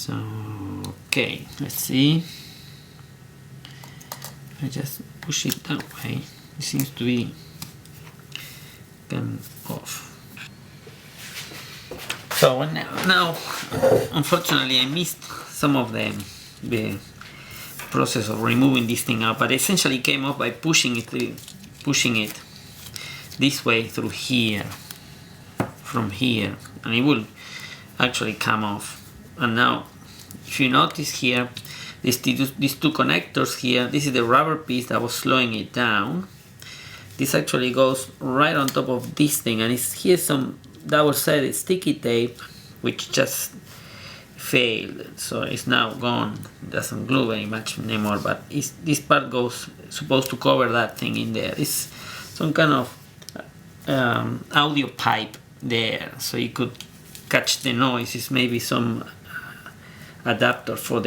So okay, let's see. I just push it that way. It seems to be coming off. So now unfortunately I missed some of the process of removing this thing out, but essentially it came off by pushing it this way through here, from here, and it will actually come off. And now if you notice here, these two connectors here, this is the rubber piece that was slowing it down. This actually goes right on top of this thing, and here's some double-sided sticky tape which just failed, so it's now gone. It doesn't glue very much anymore, but this part goes supposed to cover that thing in there. It's some kind of audio pipe there, so you could catch the noise. It's maybe some adapter for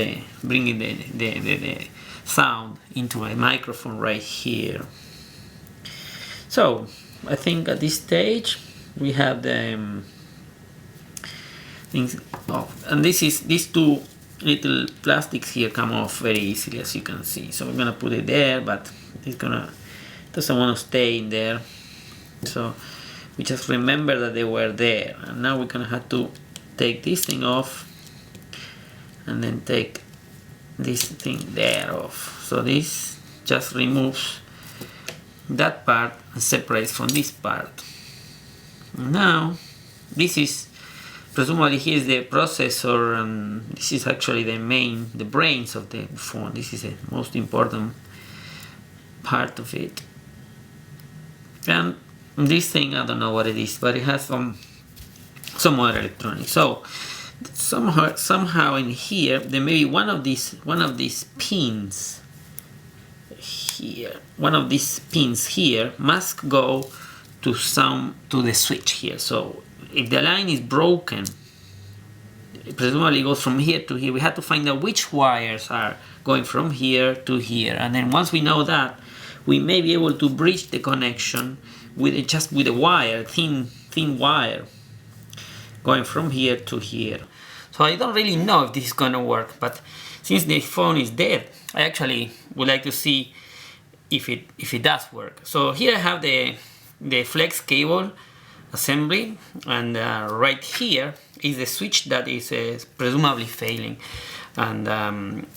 bringing the sound into a microphone right here. So I think at this stage we have the things off, and these two little plastics here come off very easily, as you can see. So we're gonna put it there, but it doesn't want to stay in there. So we just remember that they were there, and now we're gonna have to take this thing off and then take this thing there off. So this just removes that part and separates from this part. Now this is presumably, here's the processor, and this is actually the brains of the phone. This is the most important part of it. And this thing, I don't know what it is, but it has some other electronics. So somehow in here there may be one of these pins here. One of these pins here must go to the switch here. So if the line is broken, it presumably goes from here to here. We have to find out which wires are going from here to here, and then once we know that, we may be able to bridge the connection with a wire, thin wire, going from here to here. So I don't really know if this is gonna work, but since the phone is dead, I actually would like to see if it does work. So here I have the flex cable assembly, and right here is the switch that is presumably failing, and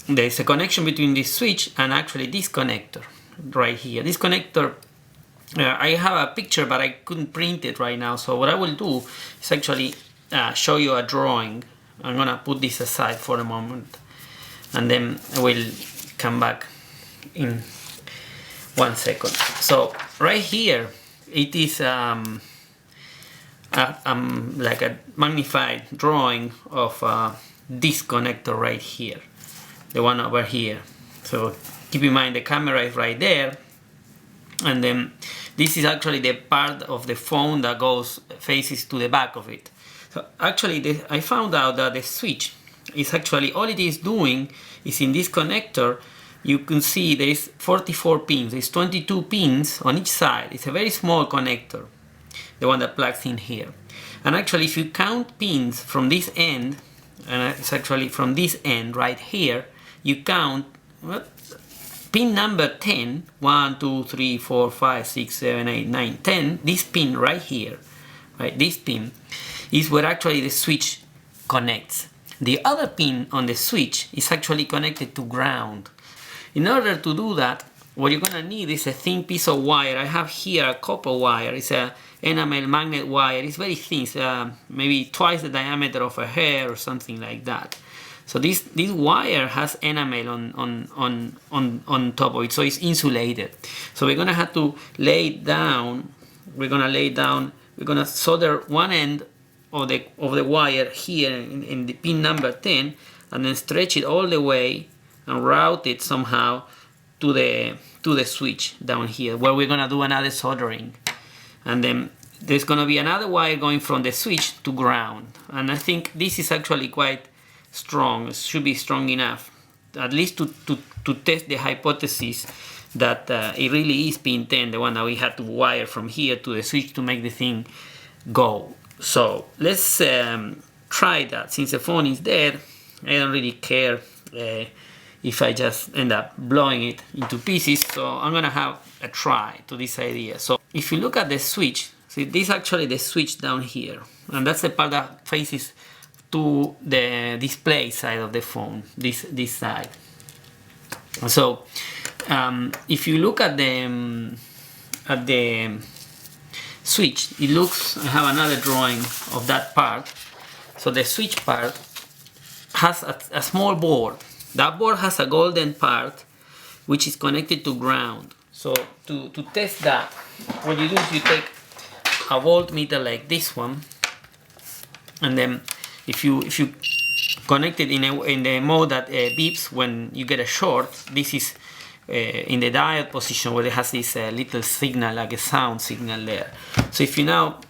there's a connection between this switch and actually this connector right here. This connector, I have a picture but I couldn't print it right now, so what I will do is actually show you a drawing. I'm gonna put this aside for a moment and then I will come back in 1 second. So right here it is like a magnified drawing of this connector right here, the one over here. So keep in mind the camera is right there, and then this is actually the part of the phone that faces to the back of it. So actually I found out that the switch is actually, all it is doing is in this connector, you can see there is 44 pins, there's 22 pins on each side. It's a very small connector, the one that plugs in here. And actually if you count pins from this end, and it's actually from this end right here, you count pin number 10, 1, 2, 3, 4, 5, 6, 7, 8, 9, 10, this pin right here, right, this pin is where actually the switch connects. The other pin on the switch is actually connected to ground. In order to do that, what you're gonna need is a thin piece of wire. I have here a copper wire. It's a enamel magnet wire. It's very thin, maybe twice the diameter of a hair or something like that. So this wire has enamel on top of it, so it's insulated. So we're gonna have to lay it down. We're gonna solder one end of the wire here in the pin number 10, and then stretch it all the way and route it somehow to the switch down here, where we're gonna do another soldering. And then there's gonna be another wire going from the switch to ground. And I think this is actually quite strong. It should be strong enough, at least to test the hypothesis that it really is pin 10, the one that we had to wire from here to the switch to make the thing go. So let's try that. Since the phone is dead, I don't really care if I just end up blowing it into pieces. So I'm gonna have a try to this idea. So if you look at the switch, see, this is actually the switch down here, and that's the part that faces to the display side of the phone, this side. So if you look at the switch, it looks, I have another drawing of that part. So the switch part has a small board. That board has a golden part which is connected to ground. So to test that, what you do is you take a voltmeter like this one, and then if you connect it in the mode that beeps when you get a short, this is in the diode position where it has this little signal, like a sound signal there. So if you now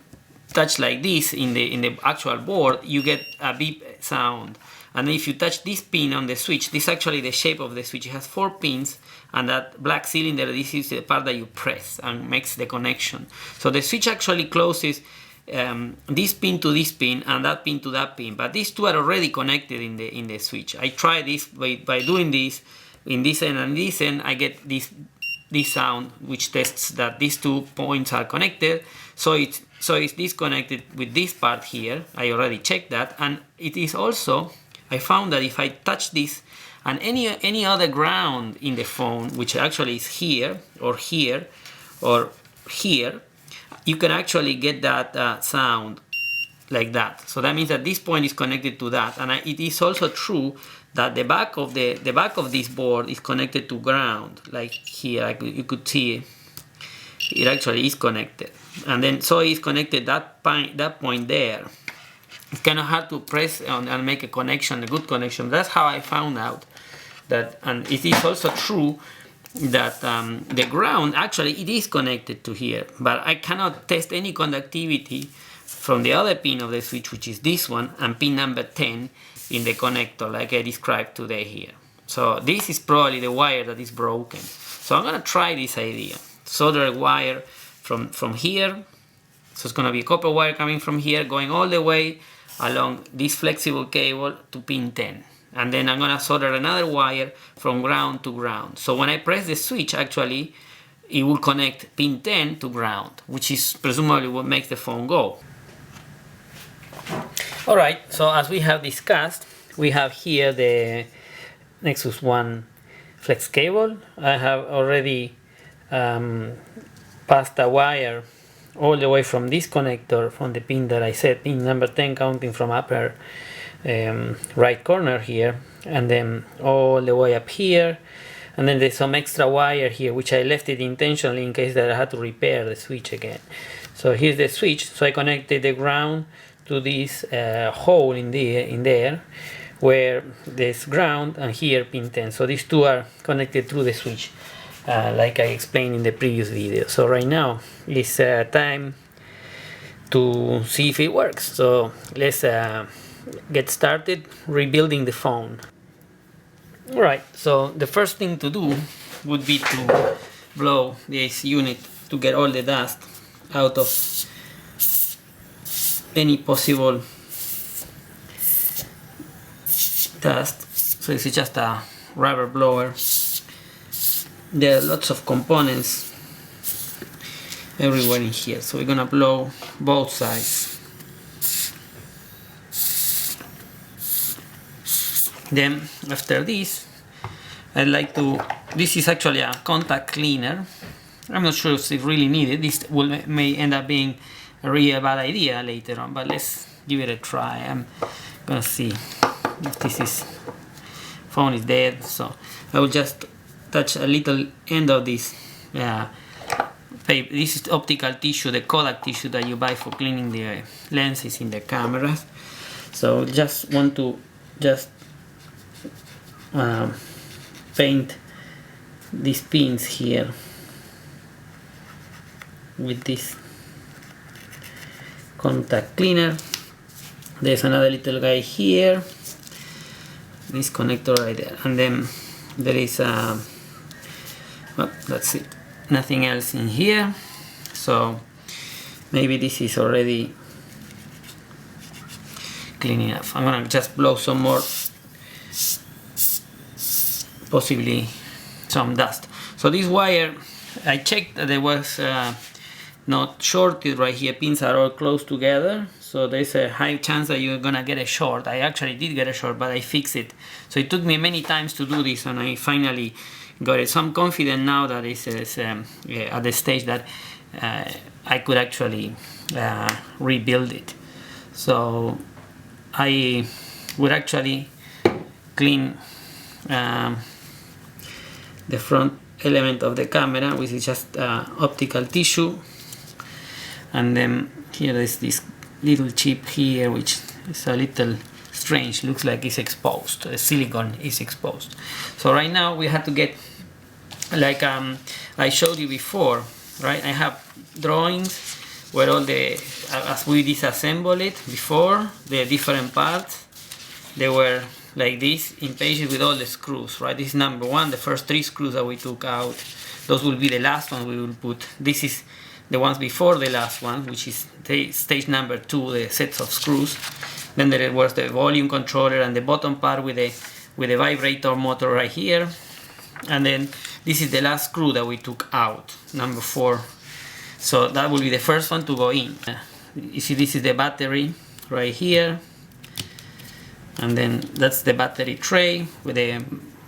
touch like this in the actual board, you get a beep sound. And if you touch this pin on the switch, this is actually the shape of the switch. It has 4 pins, and that black cylinder, this is the part that you press and makes the connection. So the switch actually closes this pin to this pin and that pin to that pin, but these two are already connected in the switch. I try this by doing this in this end and this end. I get this sound which tests that these 2 points are connected. So it's disconnected with this part here. I already checked that, and it is also, I found that if I touch this and any other ground in the phone, which actually is here or here or here, you can actually get that sound like that. So that means that this point is connected to that, and it is also true that the back of this board is connected to ground, like here. Like you could see it actually is connected, and then so it's connected that point there. It's kind of hard to press on and make a connection, a good connection. That's how I found out that, and it is also true that the ground actually it is connected to here, but I cannot test any conductivity from the other pin of the switch, which is this one, and pin number 10 in the connector, like I described today here. So this is probably the wire that is broken. So I'm gonna try this idea. Solder a wire from here. So it's gonna be a copper wire coming from here, going all the way along this flexible cable to pin 10. And then I'm gonna solder another wire from ground to ground. So when I press the switch, actually, it will connect pin 10 to ground, which is presumably what makes the phone go. Alright, so as we have discussed, we have here the Nexus 1 flex cable. I have already passed a wire all the way from this connector, from the pin that I said, pin number 10, counting from upper right corner here, and then all the way up here, and then there's some extra wire here which I left it intentionally in case that I had to repair the switch again. So here's the switch. So I connected the ground to this hole in there where there's ground, and here pin 10. So these two are connected through the switch, like I explained in the previous video. So right now it's time to see if it works. So let's get started rebuilding the phone. Alright, so the first thing to do would be to blow this unit to get all the dust out of any possible dust. So this is just a rubber blower. There are lots of components everywhere in here, so we're gonna blow both sides. Then after this, I'd like to, this is actually a contact cleaner. I'm not sure if it's really needed. This may end up being a really bad idea later on, but let's give it a try. I'm gonna see if this is, phone is dead, so I will just touch a little end of this paper. This is optical tissue, the Kodak tissue that you buy for cleaning the lenses in the cameras. So just want to paint these pins here with this contact cleaner. There's another little guy here, this connector right there, and then there is a, well, that's it, nothing else in here. So maybe this is already clean enough. I'm gonna just blow some more possibly some dust. So this wire, I checked that there was not shorted right here. Pins are all close together, so there's a high chance that you're gonna get a short. I actually did get a short, but I fixed it. So it took me many times to do this, and I finally got it. So I'm confident now that it's at the stage that I could actually rebuild it. So I would actually clean the front element of the camera, which is just optical tissue, and then here is this little chip here, which is a little strange, looks like it's exposed, the silicone is exposed. So right now we have to get, like I showed you before, right? I have drawings where all the, as we disassemble it before, the different parts, they were like this in pages with all the screws, right? This is number one, the first 3 screws that we took out. Those will be the last ones we will put. This is the ones before the last one, which is stage number 2, the sets of screws. Then there was the volume controller and the bottom part with the vibrator motor right here. And then this is the last screw that we took out, number 4. So that will be the first one to go in. You see, this is the battery right here. And then that's the battery tray with the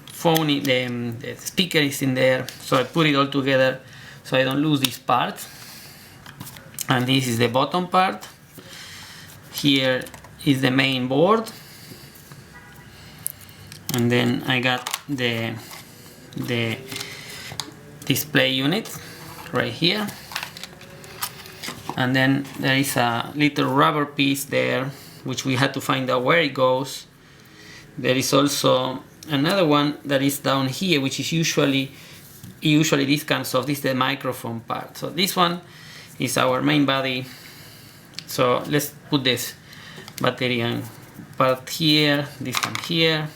phone, the speaker is in there. So I put it all together so I don't lose this part. And this is the bottom part. Here is the main board. And then I got the display unit right here. And then there is a little rubber piece there, which we had to find out where it goes. There is also another one that is down here, which is usually this comes off. This is the microphone part. So this one is our main body. So let's put this battery and part here, this one here.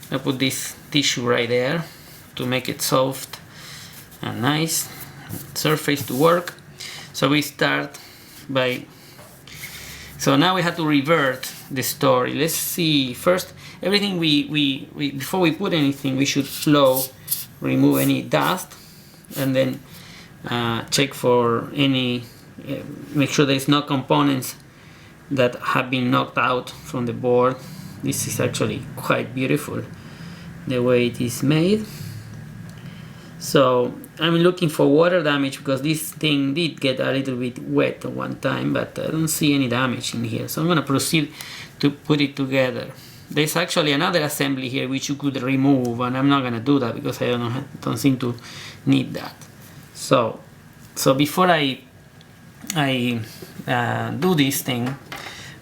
I put this tissue right there to make it soft and nice surface to work. So we start by, so now we have to revert the story. Let's see, first everything we before we put anything, we should flow, remove any dust, and then check for any, make sure there's no components that have been knocked out from the board. This is actually quite beautiful the way it is made. So I'm looking for water damage because this thing did get a little bit wet at one time, but I don't see any damage in here. So I'm going to proceed to put it together. There's actually another assembly here which you could remove, and I'm not going to do that because I don't seem to need that. So before I do this thing,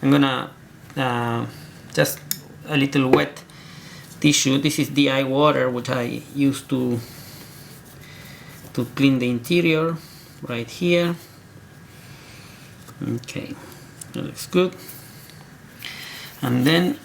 I'm gonna just a little wet tissue. This is DI water, which I use to clean the interior right here. Okay, that looks good. And then